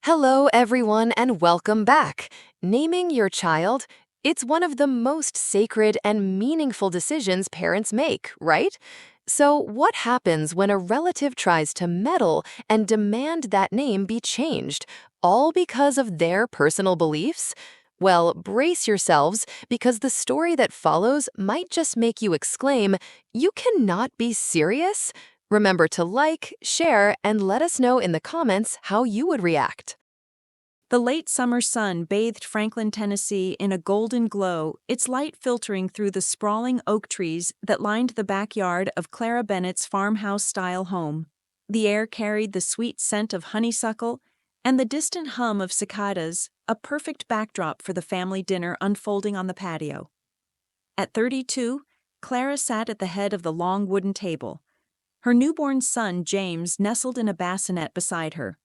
Hello, everyone, and welcome back. Naming your child, it's one of the most sacred and meaningful decisions parents make, right? So, what happens when a relative tries to meddle and demand that name be changed, all because of their personal beliefs? Well, brace yourselves because the story that follows might just make you exclaim, "You cannot be serious?" Remember to like, share, and let us know in the comments how you would react. The late summer sun bathed Franklin, Tennessee in a golden glow, its light filtering through the sprawling oak trees that lined the backyard of Clara Bennett's farmhouse-style home. The air carried the sweet scent of honeysuckle and the distant hum of cicadas, a perfect backdrop for the family dinner unfolding on the patio. At 32, Clara sat at the head of the long wooden table. Her newborn son, James, nestled in a bassinet beside her.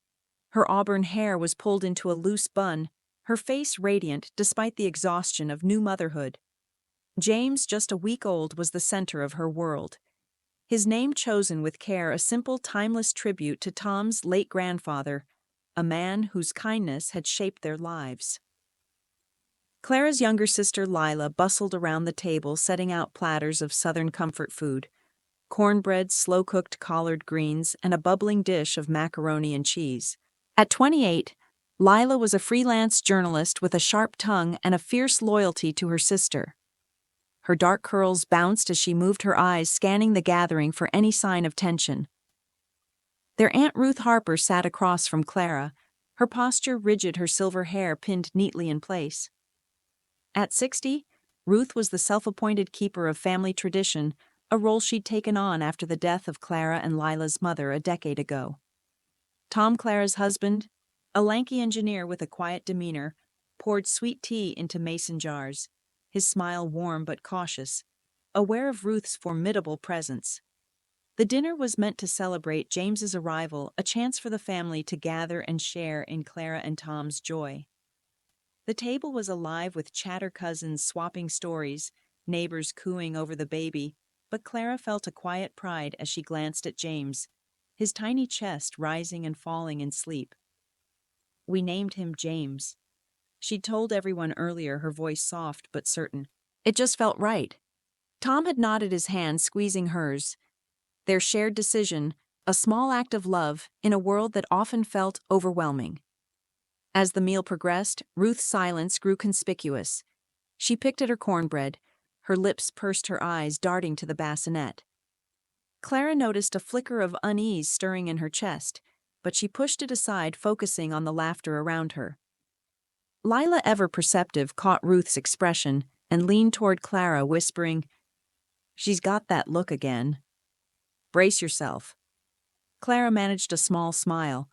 Her auburn hair was pulled into a loose bun, her face radiant despite the exhaustion of new motherhood. James, just a week old, was the center of her world. His name chosen with care, a simple, timeless tribute to Tom's late grandfather, a man whose kindness had shaped their lives. Clara's younger sister, Lila, bustled around the table, setting out platters of Southern comfort food: cornbread, slow-cooked collard greens, and a bubbling dish of macaroni and cheese. At 28, Lila was a freelance journalist with a sharp tongue and a fierce loyalty to her sister. Her dark curls bounced as she moved her eyes, scanning the gathering for any sign of tension. Their Aunt Ruth Harper sat across from Clara, her posture rigid, her silver hair pinned neatly in place. At 60, Ruth was the self-appointed keeper of family tradition, a role she'd taken on after the death of Clara and Lila's mother a decade ago. Tom, Clara's husband, a lanky engineer with a quiet demeanor, poured sweet tea into mason jars, his smile warm but cautious, aware of Ruth's formidable presence. The dinner was meant to celebrate James's arrival, a chance for the family to gather and share in Clara and Tom's joy. The table was alive with chatter, cousins swapping stories, neighbors cooing over the baby, but Clara felt a quiet pride as she glanced at James, his tiny chest rising and falling in sleep. "We named him James," she'd told everyone earlier, her voice soft but certain. It just felt right. Tom had nodded, his hand squeezing hers. Their shared decision, a small act of love in a world that often felt overwhelming. As the meal progressed, Ruth's silence grew conspicuous. She picked at her cornbread, her lips pursed, her eyes darting to the bassinet. Clara noticed a flicker of unease stirring in her chest, but she pushed it aside, focusing on the laughter around her. Lila, ever perceptive, caught Ruth's expression and leaned toward Clara, whispering, "She's got that look again. Brace yourself." Clara managed a small smile,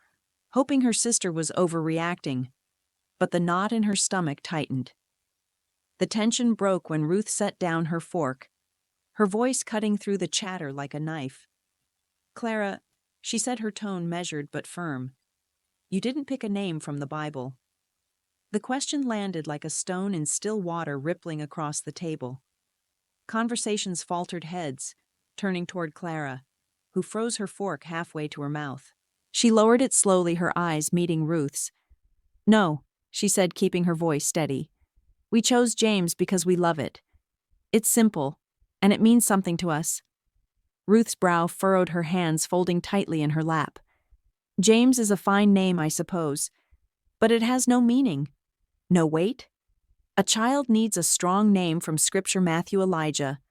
hoping her sister was overreacting, but the knot in her stomach tightened. The tension broke when Ruth set down her fork, her voice cutting through the chatter like a knife. "Clara," she said, her tone measured but firm, "you didn't pick a name from the Bible." The question landed like a stone in still water, rippling across the table. Conversations faltered heads, turning toward Clara, who froze her fork halfway to her mouth. She lowered it slowly, her eyes meeting Ruth's. "No," she said, keeping her voice steady. "We chose James because we love it. It's simple, and it means something to us." Ruth's brow furrowed, her hands folding tightly in her lap. "James is a fine name, I suppose, but it has no meaning, no weight. A child needs a strong name from Scripture, Matthew, Elijah,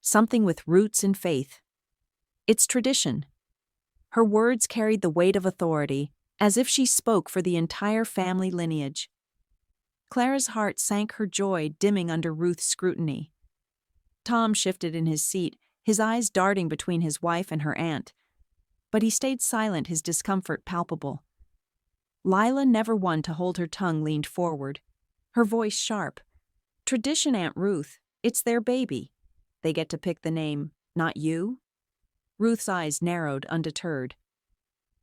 something with roots in faith. It's tradition." Her words carried the weight of authority, as if she spoke for the entire family lineage. Clara's heart sank, her joy dimming under Ruth's scrutiny. Tom shifted in his seat, his eyes darting between his wife and her aunt, but he stayed silent, his discomfort palpable. Lila, never one to hold her tongue, leaned forward, her voice sharp. "Tradition, Aunt Ruth. It's their baby. They get to pick the name, not you?" Ruth's eyes narrowed, undeterred.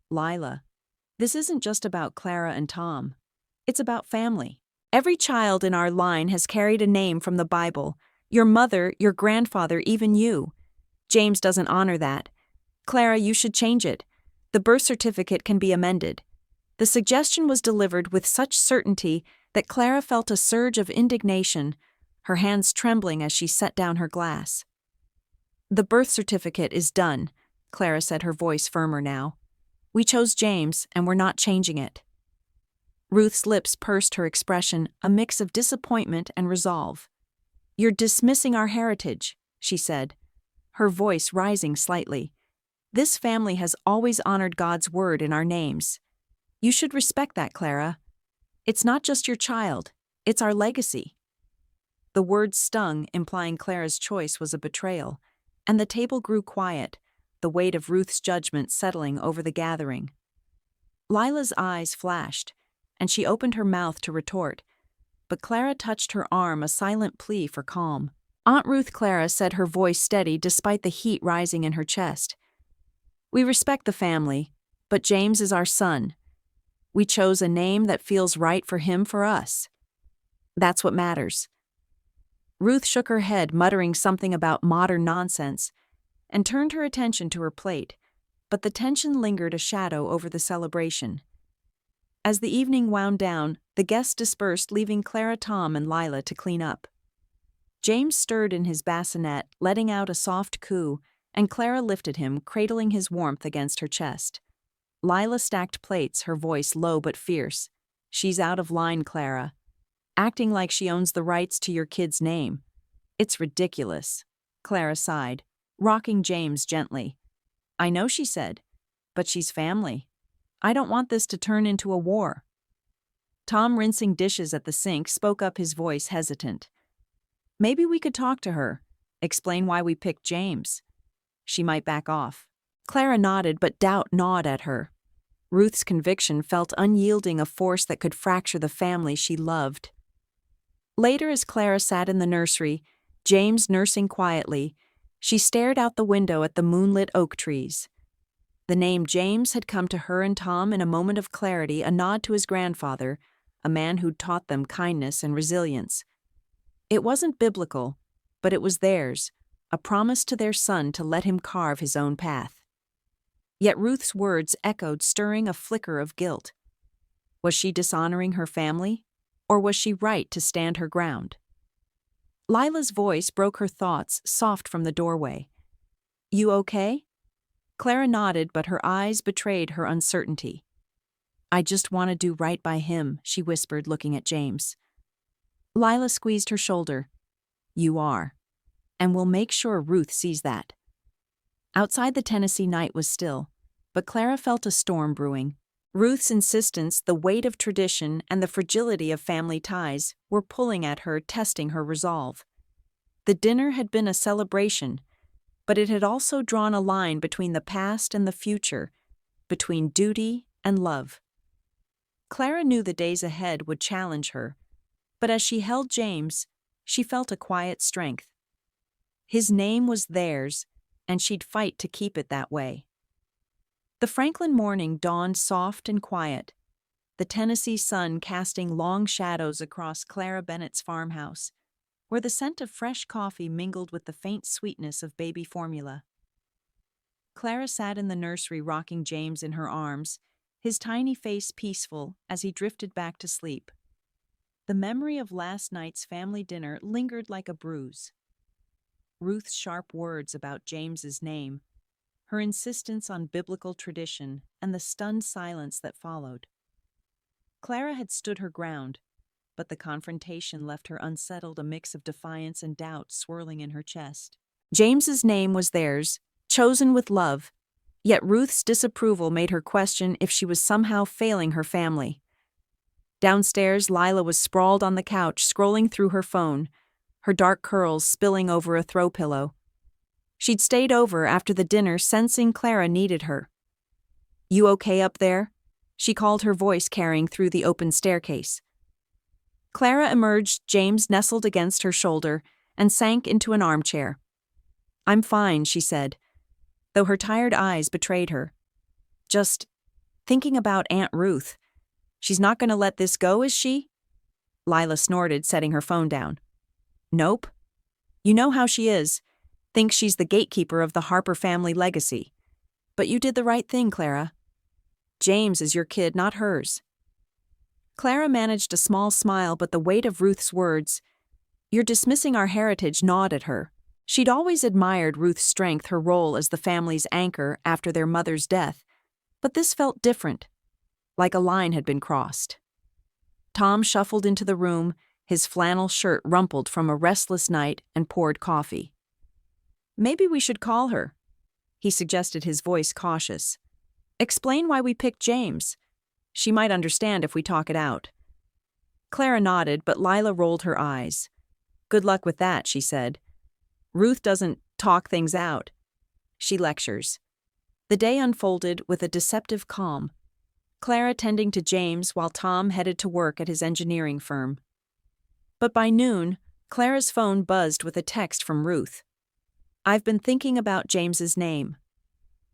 "Lila, this isn't just about Clara and Tom. It's about family. Every child in our line has carried a name from the Bible. Your mother, your grandfather, even you. James doesn't honor that. Clara, you should change it. The birth certificate can be amended. The suggestion was delivered with such certainty that Clara felt a surge of indignation, her hands trembling as she set down her glass. "The birth certificate is done," Clara said, her voice firmer now. "We chose James, and we're not changing it." Ruth's lips pursed, her expression a mix of disappointment and resolve. "You're dismissing our heritage," she said, her voice rising slightly. "This family has always honored God's word in our names. You should respect that, Clara. It's not just your child, it's our legacy." The words stung, implying Clara's choice was a betrayal, and the table grew quiet, the weight of Ruth's judgment settling over the gathering. Lila's eyes flashed, and she opened her mouth to retort, but Clara touched her arm, a silent plea for calm. "Aunt Ruth," Clara said, her voice steady despite the heat rising in her chest. "We respect the family, but James is our son. We chose a name that feels right for him, for us. That's what matters." Ruth shook her head, muttering something about modern nonsense, and turned her attention to her plate, but the tension lingered a shadow over the celebration. As the evening wound down, the guests dispersed, leaving Clara, Tom, and Lila to clean up. James stirred in his bassinet, letting out a soft coo, and Clara lifted him, cradling his warmth against her chest. Lila stacked plates, her voice low but fierce. "She's out of line, Clara. Acting like she owns the rights to your kid's name. It's ridiculous." Clara sighed, rocking James gently. "I know," she said, "but she's family. I don't want this to turn into a war." Tom, rinsing dishes at the sink, spoke up, his voice hesitant. "Maybe we could talk to her, explain why we picked James. She might back off." Clara nodded, but doubt gnawed at her. Ruth's conviction felt unyielding, a force that could fracture the family she loved. Later, as Clara sat in the nursery, James nursing quietly, she stared out the window at the moonlit oak trees. The name James had come to her and Tom in a moment of clarity, a nod to his grandfather, a man who'd taught them kindness and resilience. It wasn't biblical, but it was theirs, a promise to their son to let him carve his own path. Yet Ruth's words echoed, stirring a flicker of guilt. Was she dishonoring her family, or was she right to stand her ground? Lila's voice broke her thoughts, soft from the doorway. "You okay?" Clara nodded, but her eyes betrayed her uncertainty. "I just want to do right by him," she whispered, looking at James. Lila squeezed her shoulder. "You are. And we'll make sure Ruth sees that." Outside, the Tennessee night was still, but Clara felt a storm brewing. Ruth's insistence, the weight of tradition, and the fragility of family ties were pulling at her, testing her resolve. The dinner had been a celebration, but it had also drawn a line between the past and the future, between duty and love. Clara knew the days ahead would challenge her, but as she held James, she felt a quiet strength. His name was theirs, and she'd fight to keep it that way. The Franklin morning dawned soft and quiet, the Tennessee sun casting long shadows across Clara Bennett's farmhouse, where the scent of fresh coffee mingled with the faint sweetness of baby formula. Clara sat in the nursery, rocking James in her arms, his tiny face peaceful as he drifted back to sleep. The memory of last night's family dinner lingered like a bruise. Ruth's sharp words about James's name, her insistence on biblical tradition, and the stunned silence that followed. Clara had stood her ground, but the confrontation left her unsettled, a mix of defiance and doubt swirling in her chest. James's name was theirs, chosen with love, yet Ruth's disapproval made her question if she was somehow failing her family. Downstairs, Lila was sprawled on the couch, scrolling through her phone, her dark curls spilling over a throw pillow. She'd stayed over after the dinner, sensing Clara needed her. "You okay up there?" she called, her voice carrying through the open staircase. Clara emerged, James nestled against her shoulder, and sank into an armchair. "I'm fine," she said, though her tired eyes betrayed her. "Just thinking about Aunt Ruth. She's not going to let this go, is she?" Lila snorted, setting her phone down. "Nope. You know how she is. Thinks she's the gatekeeper of the Harper family legacy. But you did the right thing, Clara." James is your kid, not hers. Clara managed a small smile, but the weight of Ruth's words, "You're dismissing our heritage," gnawed at her. She'd always admired Ruth's strength, her role as the family's anchor after their mother's death, but this felt different, like a line had been crossed. Tom shuffled into the room, his flannel shirt rumpled from a restless night, and poured coffee. "Maybe we should call her," he suggested, his voice cautious. "Explain why we picked James. She might understand if we talk it out." Clara nodded, but Lila rolled her eyes. "Good luck with that," she said. "Ruth doesn't talk things out. She lectures." The day unfolded with a deceptive calm, Clara tending to James while Tom headed to work at his engineering firm. But by noon, Clara's phone buzzed with a text from Ruth. "I've been thinking about James's name.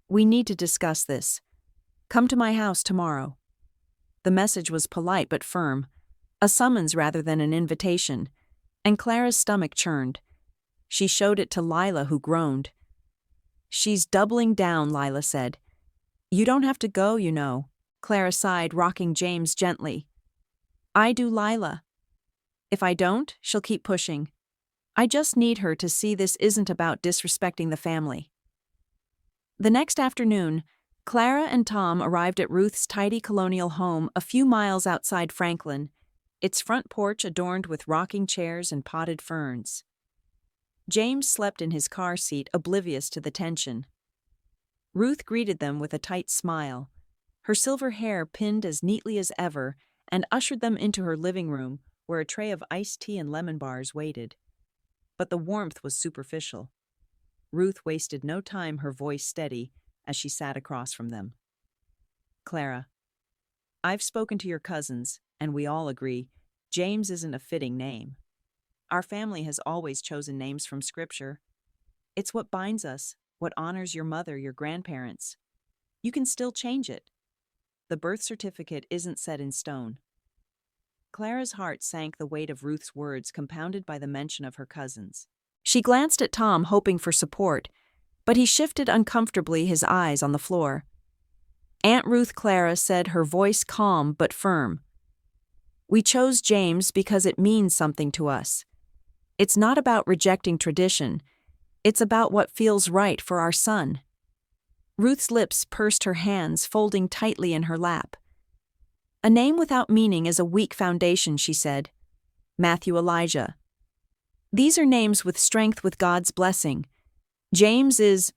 We need to discuss this. Come to my house tomorrow." The message was polite but firm, a summons rather than an invitation, and Clara's stomach churned. She showed it to Lila, who groaned. "She's doubling down," Lila said. "You don't have to go, you know." Clara sighed, rocking James gently. "I do, Lila. If I don't, she'll keep pushing. I just need her to see this isn't about disrespecting the family." The next afternoon, Clara and Tom arrived at Ruth's tidy colonial home a few miles outside Franklin, its front porch adorned with rocking chairs and potted ferns. James slept in his car seat, oblivious to the tension. Ruth greeted them with a tight smile, her silver hair pinned as neatly as ever, and ushered them into her living room, where a tray of iced tea and lemon bars waited. But the warmth was superficial. Ruth wasted no time, her voice steady, as she sat across from them. "Clara, I've spoken to your cousins, and we all agree James isn't a fitting name. Our family has always chosen names from Scripture. It's what binds us, what honors your mother, your grandparents. You can still change it. The birth certificate isn't set in stone." Clara's heart sank, the weight of Ruth's words compounded by the mention of her cousins. She glanced at Tom, hoping for support, but he shifted uncomfortably, his eyes on the floor. Aunt Ruth, Clara said, her voice calm but firm. "We chose James because it means something to us. It's not about rejecting tradition. It's about what feels right for our son." Ruth's lips pursed, her hands folding tightly in her lap. "A name without meaning is a weak foundation," she said. Matthew, Elijah. These are names with strength, with God's blessing. James is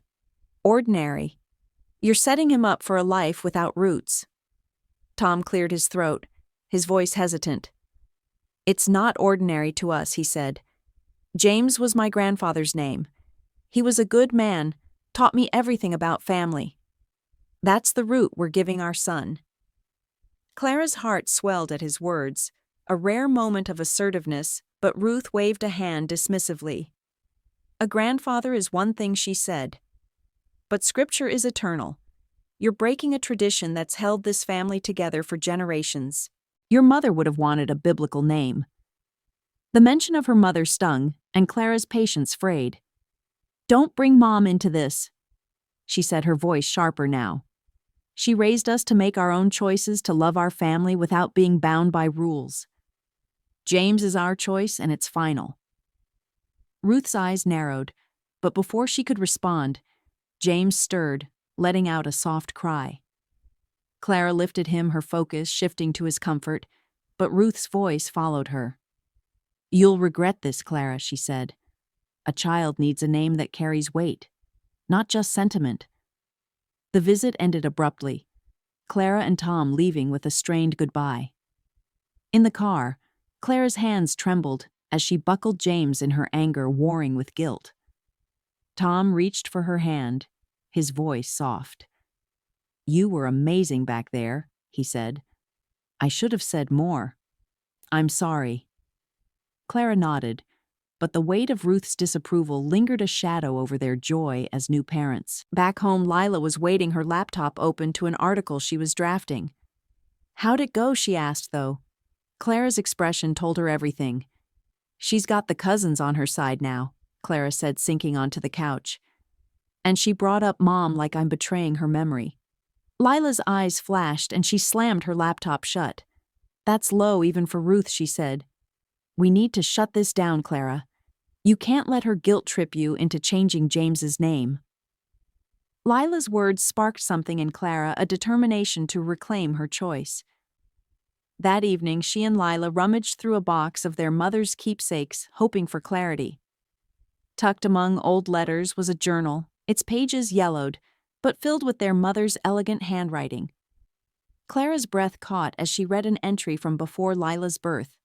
ordinary. You're setting him up for a life without roots." Tom cleared his throat, his voice hesitant. "It's not ordinary to us," he said. "James was my grandfather's name. He was a good man, taught me everything about family. That's the root we're giving our son." Clara's heart swelled at his words, a rare moment of assertiveness, but Ruth waved a hand dismissively. "A grandfather is one thing," she said. "But Scripture is eternal. You're breaking a tradition that's held this family together for generations. Your mother would have wanted a biblical name." The mention of her mother stung, and Clara's patience frayed. "Don't bring Mom into this," she said, her voice sharper now. "She raised us to make our own choices, to love our family without being bound by rules. James is our choice, and it's final." Ruth's eyes narrowed, but before she could respond, James stirred, letting out a soft cry. Clara lifted him, her focus shifting to his comfort, but Ruth's voice followed her. "You'll regret this, Clara," she said. "A child needs a name that carries weight, not just sentiment." The visit ended abruptly, Clara and Tom leaving with a strained goodbye. In the car, Clara's hands trembled as she buckled James in her anger, warring with guilt. Tom reached for her hand, his voice soft. "You were amazing back there," he said. "I should have said more. I'm sorry." Clara nodded, but the weight of Ruth's disapproval lingered a shadow over their joy as new parents. Back home, Lila was waiting, her laptop open to an article she was drafting. "How'd it go?" she asked, though. Clara's expression told her everything. "She's got the cousins on her side now," Clara said, sinking onto the couch. "And she brought up Mom like I'm betraying her memory." Lila's eyes flashed and she slammed her laptop shut. "That's low even for Ruth," she said. "We need to shut this down, Clara. You can't let her guilt trip you into changing James's name." Lila's words sparked something in Clara, a determination to reclaim her choice. That evening, she and Lila rummaged through a box of their mother's keepsakes, hoping for clarity. Tucked among old letters was a journal, its pages yellowed, but filled with their mother's elegant handwriting. Clara's breath caught as she read an entry from before Lila's birth.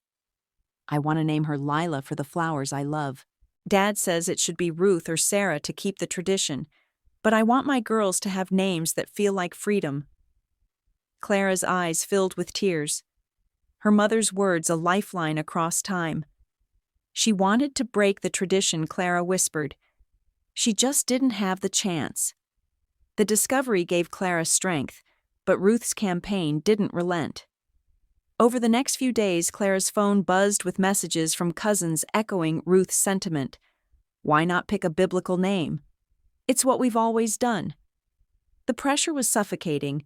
"I want to name her Lila for the flowers I love. Dad says it should be Ruth or Sarah to keep the tradition, but I want my girls to have names that feel like freedom." Clara's eyes filled with tears. Her mother's words a lifeline across time. She wanted to break the tradition, Clara whispered. She just didn't have the chance. The discovery gave Clara strength, but Ruth's campaign didn't relent. Over the next few days, Clara's phone buzzed with messages from cousins echoing Ruth's sentiment. Why not pick a biblical name? It's what we've always done. The pressure was suffocating,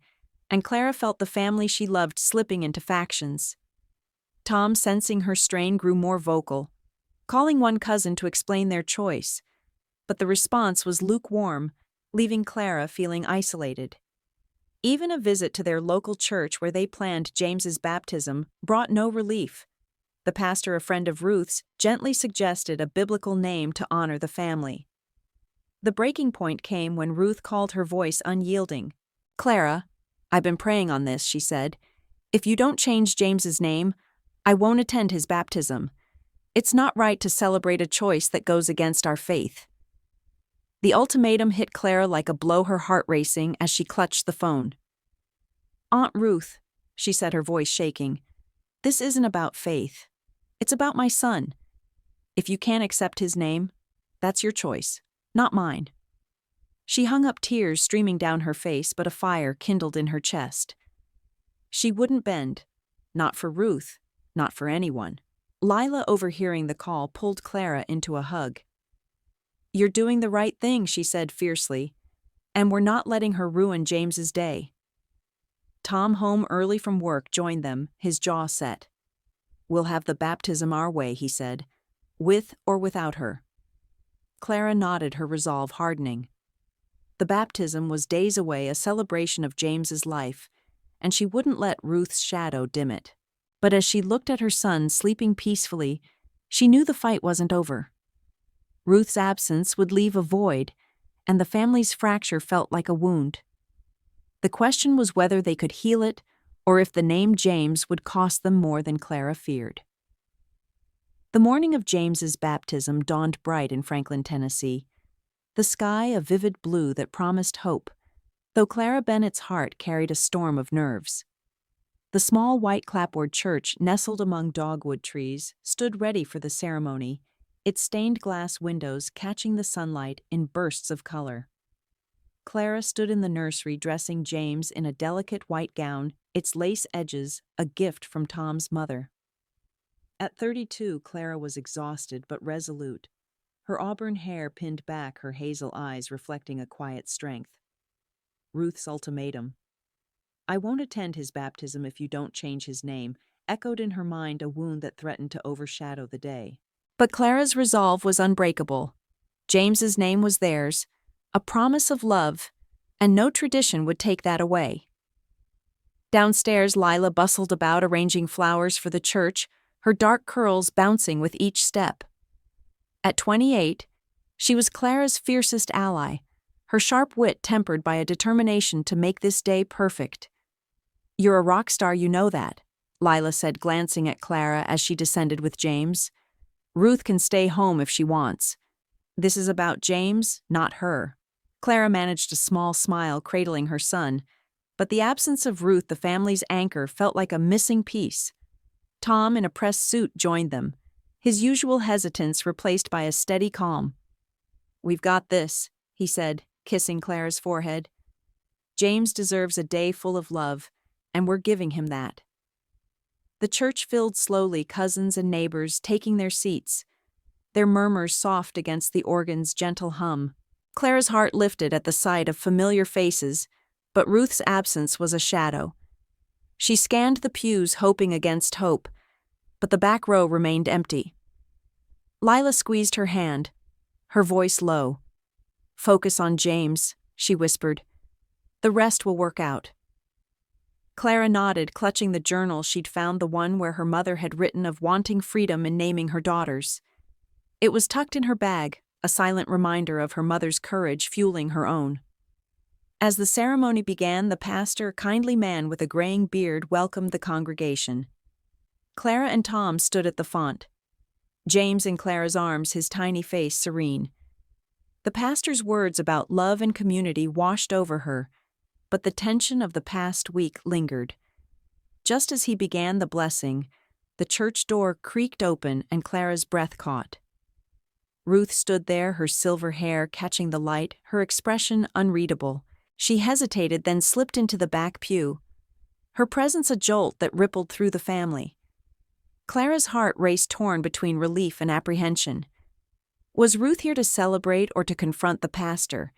and Clara felt the family she loved slipping into factions. Tom, sensing her strain, grew more vocal, calling one cousin to explain their choice, but the response was lukewarm, leaving Clara feeling isolated. Even a visit to their local church where they planned James's baptism brought no relief. The pastor, a friend of Ruth's, gently suggested a biblical name to honor the family. The breaking point came when Ruth called, her voice unyielding. "Clara, I've been praying on this," she said. "If you don't change James's name, I won't attend his baptism. It's not right to celebrate a choice that goes against our faith." The ultimatum hit Clara like a blow, her heart racing as she clutched the phone. "Aunt Ruth," she said, her voice shaking, "this isn't about faith. It's about my son. If you can't accept his name, that's your choice, not mine." She hung up, tears streaming down her face, but a fire kindled in her chest. She wouldn't bend. Not for Ruth, not for anyone. Lila, overhearing the call, pulled Clara into a hug. "You're doing the right thing," she said fiercely, "and we're not letting her ruin James's day." Tom, home early from work, joined them, his jaw set. "We'll have the baptism our way," he said, "with or without her." Clara nodded, her resolve hardening. The baptism was days away, a celebration of James's life, and she wouldn't let Ruth's shadow dim it. But as she looked at her son sleeping peacefully, she knew the fight wasn't over. Ruth's absence would leave a void, and the family's fracture felt like a wound. The question was whether they could heal it, or if the name James would cost them more than Clara feared. The morning of James's baptism dawned bright in Franklin, Tennessee, the sky a vivid blue that promised hope, though Clara Bennett's heart carried a storm of nerves. The small white clapboard church, nestled among dogwood trees, stood ready for the ceremony, its stained glass windows catching the sunlight in bursts of color. Clara stood in the nursery dressing James in a delicate white gown, its lace edges a gift from Tom's mother. At 32, Clara was exhausted but resolute, her auburn hair pinned back, her hazel eyes reflecting a quiet strength. Ruth's ultimatum, "I won't attend his baptism if you don't change his name," echoed in her mind, a wound that threatened to overshadow the day. But Clara's resolve was unbreakable. James's name was theirs, a promise of love, and no tradition would take that away. Downstairs, Lila bustled about, arranging flowers for the church, her dark curls bouncing with each step. At 28, she was Clara's fiercest ally, her sharp wit tempered by a determination to make this day perfect. "You're a rock star, you know that," Lila said, glancing at Clara as she descended with James. "Ruth can stay home if she wants. This is about James, not her." Clara managed a small smile, cradling her son, but the absence of Ruth, the family's anchor, felt like a missing piece. Tom, in a pressed suit, joined them, his usual hesitance replaced by a steady calm. "We've got this," he said, kissing Clara's forehead. "James deserves a day full of love, and we're giving him that." The church filled slowly, cousins and neighbors taking their seats, their murmurs soft against the organ's gentle hum. Clara's heart lifted at the sight of familiar faces, but Ruth's absence was a shadow. She scanned the pews, hoping against hope, but the back row remained empty. Lila squeezed her hand, her voice low. "Focus on James," she whispered. "The rest will work out." Clara nodded, clutching the journal she'd found, the one where her mother had written of wanting freedom in naming her daughters. It was tucked in her bag, a silent reminder of her mother's courage fueling her own. As the ceremony began, the pastor, a kindly man with a graying beard, welcomed the congregation. Clara and Tom stood at the font, James in Clara's arms, his tiny face serene. The pastor's words about love and community washed over her, but the tension of the past week lingered. Just as he began the blessing, the church door creaked open and Clara's breath caught. Ruth stood there, her silver hair catching the light, her expression unreadable. She hesitated, then slipped into the back pew, her presence a jolt that rippled through the family. Clara's heart raced, torn between relief and apprehension. Was Ruth here to celebrate or to confront the pastor?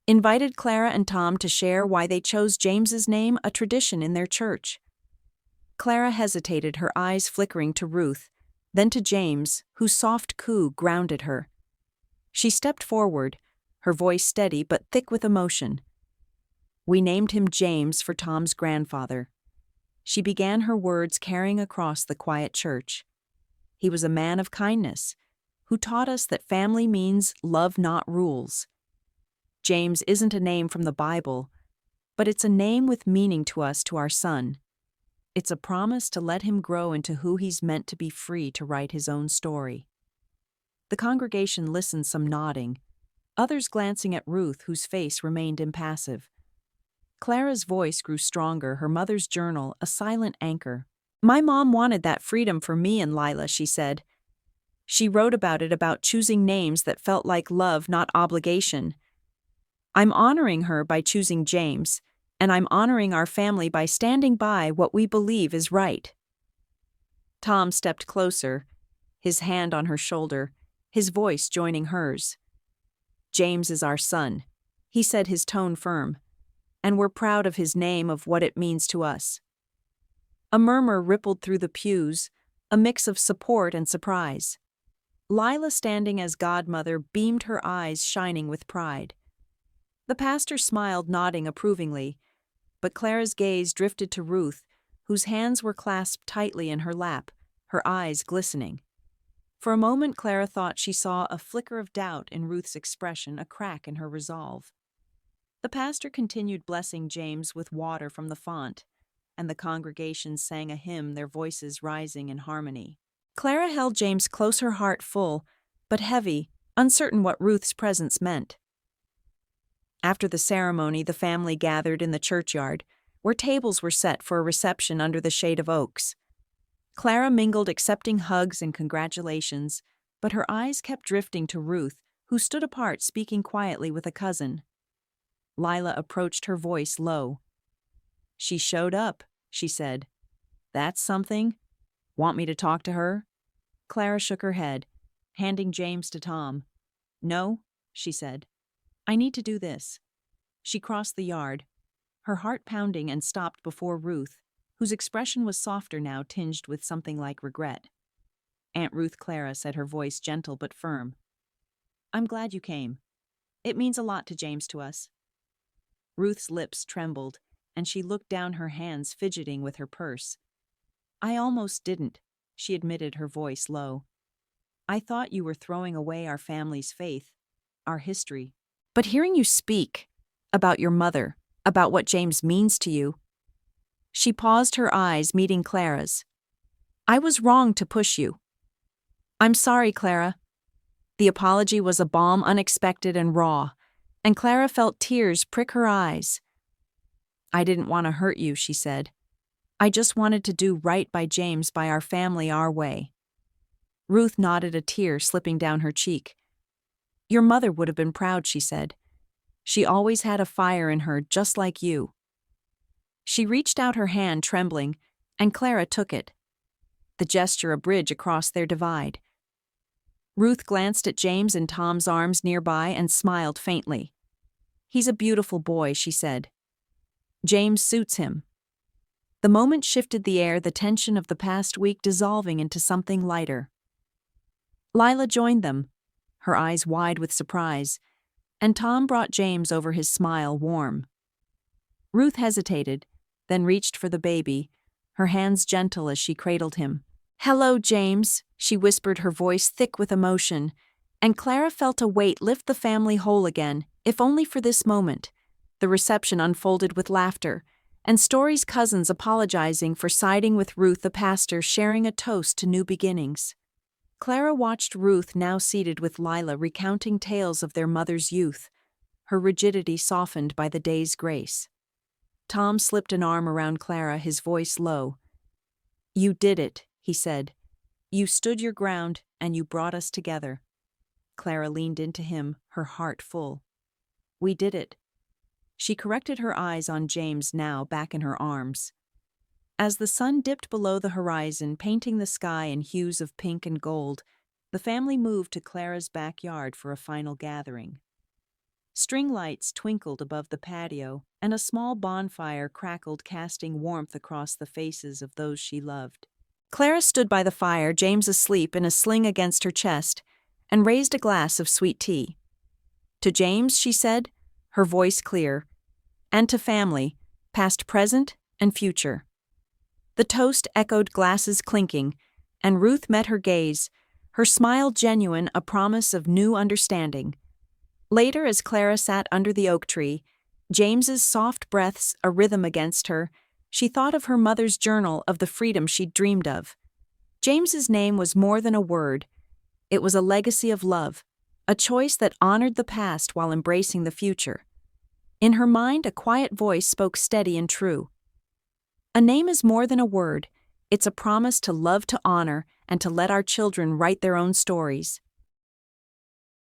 Invited Clara and Tom to share why they chose James's name, a tradition in their church. Clara hesitated, her eyes flickering to Ruth, then to James, whose soft coo grounded her. She stepped forward, her voice steady but thick with emotion. "We named him James for Tom's grandfather." She began her words, carrying across the quiet church. "He was a man of kindness, who taught us that family means love, not rules. James isn't a name from the Bible, but it's a name with meaning to us, to our son. It's a promise to let him grow into who he's meant to be, free to write his own story." The congregation listened, some nodding, others glancing at Ruth, whose face remained impassive. Clara's voice grew stronger, her mother's journal a silent anchor. "My mom wanted that freedom for me and Lila," she said. "She wrote about it, about choosing names that felt like love, not obligation. I'm honoring her by choosing James, and I'm honoring our family by standing by what we believe is right." Tom stepped closer, his hand on her shoulder, his voice joining hers. "James is our son," he said, his tone firm, "and we're proud of his name, of what it means to us." A murmur rippled through the pews, a mix of support and surprise. Lila, standing as godmother, beamed, her eyes shining with pride. The pastor smiled, nodding approvingly, but Clara's gaze drifted to Ruth, whose hands were clasped tightly in her lap, her eyes glistening. For a moment Clara thought she saw a flicker of doubt in Ruth's expression, a crack in her resolve. The pastor continued blessing James with water from the font, and the congregation sang a hymn, their voices rising in harmony. Clara held James close, her heart full, but heavy, uncertain what Ruth's presence meant. After the ceremony, the family gathered in the churchyard, where tables were set for a reception under the shade of oaks. Clara mingled, accepting hugs and congratulations, but her eyes kept drifting to Ruth, who stood apart, speaking quietly with a cousin. Lila approached, her voice low. "She showed up," she said. "That's something. Want me to talk to her?" Clara shook her head, handing James to Tom. "No," she said. "I need to do this." She crossed the yard, her heart pounding, and stopped before Ruth, whose expression was softer now, tinged with something like regret. "Aunt Ruth," Clara said, her voice gentle but firm. "I'm glad you came. It means a lot to James, to us." Ruth's lips trembled, and she looked down, her hands fidgeting with her purse. "I almost didn't," she admitted, her voice low. "I thought you were throwing away our family's faith, our history. But hearing you speak about your mother, about what James means to you—" She paused, her eyes meeting Clara's. "I was wrong to push you." "I'm sorry, Clara." The apology was a balm, unexpected and raw, and Clara felt tears prick her eyes. "I didn't want to hurt you," she said. "I just wanted to do right by James, by our family, our way." Ruth nodded, a tear slipping down her cheek. "Your mother would have been proud," she said. "She always had a fire in her, just like you." She reached out her hand, trembling, and Clara took it. The gesture a bridge across their divide. Ruth glanced at James in Tom's arms nearby and smiled faintly. "He's a beautiful boy," she said. James suits him. The moment shifted the air, the tension of the past week dissolving into something lighter. Lila joined them, her eyes wide with surprise, and Tom brought James over, his smile warm. Ruth hesitated, then reached for the baby, her hands gentle as she cradled him. "Hello, James," she whispered, her voice thick with emotion, and Clara felt a weight lift the family whole again, if only for this moment. The reception unfolded with laughter, and Story's cousins apologizing for siding with Ruth, the pastor sharing a toast to new beginnings. Clara watched Ruth, now seated with Lila, recounting tales of their mother's youth, her rigidity softened by the day's grace. Tom slipped an arm around Clara, his voice low. "You did it," he said. "You stood your ground, and you brought us together." Clara leaned into him, her heart full. "We did it." She corrected, her eyes on James, now back in her arms. As the sun dipped below the horizon, painting the sky in hues of pink and gold, the family moved to Clara's backyard for a final gathering. String lights twinkled above the patio, and a small bonfire crackled, casting warmth across the faces of those she loved. Clara stood by the fire, James asleep in a sling against her chest, and raised a glass of sweet tea. "To James," she said, her voice clear, "and to family, past, present, and future." The toast echoed, glasses clinking, and Ruth met her gaze, her smile genuine, a promise of new understanding. Later, as Clara sat under the oak tree, James's soft breaths a rhythm against her, she thought of her mother's journal, of the freedom she'd dreamed of. James's name was more than a word. It was a legacy of love, a choice that honored the past while embracing the future. In her mind, a quiet voice spoke steady and true. "A name is more than a word. It's a promise to love, to honor, and to let our children write their own stories."